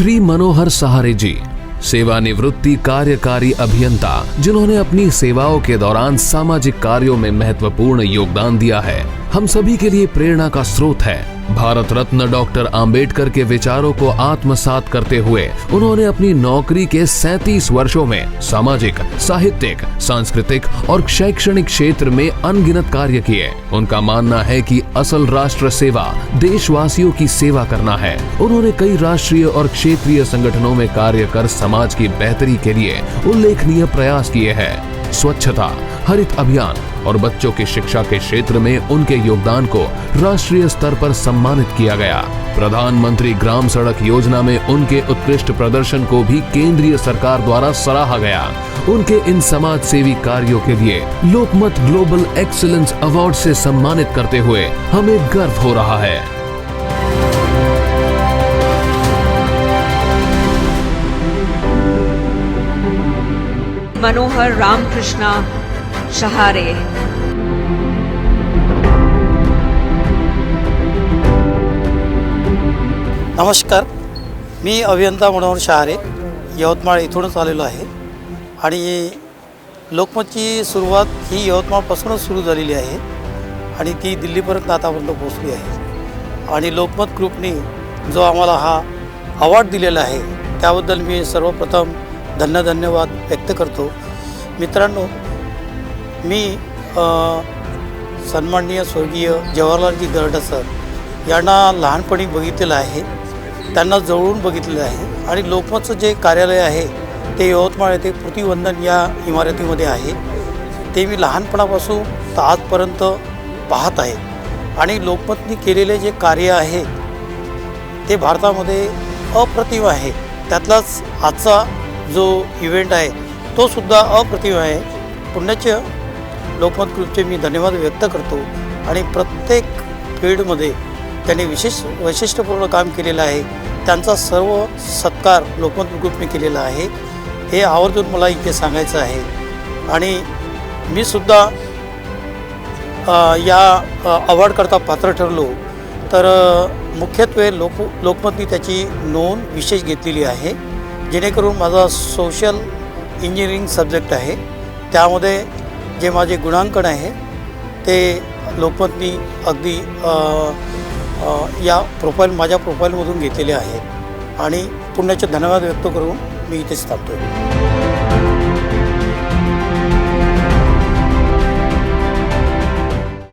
श्री मनोहर सहारे जी सेवानिवृत्ति कार्यकारी अभियंता, जिन्होंने अपनी सेवाओं के दौरान सामाजिक कार्यों में महत्वपूर्ण योगदान दिया है, हम सभी के लिए प्रेरणा का स्रोत है। भारत रत्न डॉक्टर आम्बेडकर के विचारों को आत्मसात करते हुए उन्होंने अपनी नौकरी के 37 वर्षों में सामाजिक, साहित्यिक, सांस्कृतिक और शैक्षणिक क्षेत्र में अनगिनत कार्य किए। उनका मानना है कि असल राष्ट्र सेवा देशवासियों की सेवा करना है। उन्होंने कई राष्ट्रीय और क्षेत्रीय संगठनों में कार्य कर समाज की बेहतरी के लिए उल्लेखनीय प्रयास किए हैं। स्वच्छता, हरित अभियान और बच्चों की शिक्षा के क्षेत्र में उनके योगदान को राष्ट्रीय स्तर पर सम्मानित किया गया। प्रधानमंत्री ग्राम सड़क योजना में उनके उत्कृष्ट प्रदर्शन को भी केंद्रीय सरकार द्वारा सराहा गया। उनके इन समाज सेवी कार्यों के लिए लोकमत ग्लोबल एक्सीलेंस अवार्ड से सम्मानित करते हुए हमें गर्व हो रहा है। मनोहर रामकृष्णा शहारे। नमस्कार, मी अभियंता मनोहर शहारे यवतमाळ इथूनच आलेलो आहे आणि लोकमतची सुरुवात ही यवतमाळपासूनच सुरू झालेली आहे आणि ती दिल्लीपर्यंत आतापर्यंत पोहोचली आहे आणि लोकमत ग्रुपने जो आम्हाला हा अवॉर्ड दिलेला आहे त्याबद्दल मी सर्वप्रथम धन्यवाद व्यक्त करतो। मित्रांनो, मी सन्माननीय स्वर्गीय जवाहरलालजी दर्डा सर यांना लहानपणी बघितलेलं आहे, त्यांना जवळून बघितलेलं आहे आणि लोकमतचं जे कार्यालय आहे ते यवतमाळ येथे पृथ्वीवंदन या इमारतीमध्ये आहे। ते मी लहानपणापासून तर आजपर्यंत पाहत आहे आणि लोकमतनी केलेले जे कार्य आहे ते भारतामध्ये अप्रतिम आहे। त्यातलाच आजचा जो इव्हेंट आहे तो सुद्धा अप्रतिम आहे। पुण्याच्या लोकमत ग्रुपचे मी धन्यवाद व्यक्त करतो आणि प्रत्येक फील्डमध्ये त्यांनी वैशिष्ट्यपूर्ण काम केलेलं आहे। त्यांचा सर्व सत्कार लोकमत ग्रुपने केलेला आहे, हे आवर्जून मला इथे सांगायचं आहे। आणि मी सुद्धा या अवॉर्डकरता पात्र ठरलो तर मुख्यत्वे लोकमतनी त्याची नोंद विशेष घेतलेली आहे, जेणेकरून माझा सोशल इंजिनिअरिंग सब्जेक्ट आहे, त्यामध्ये जे माझे गुणांकन आहे ते लोकमतनी अगदी या माझ्या प्रोफाईलमधून घेतलेले आहे आणि पुण्याचे धन्यवाद व्यक्त करून मी इथेच थांबतो।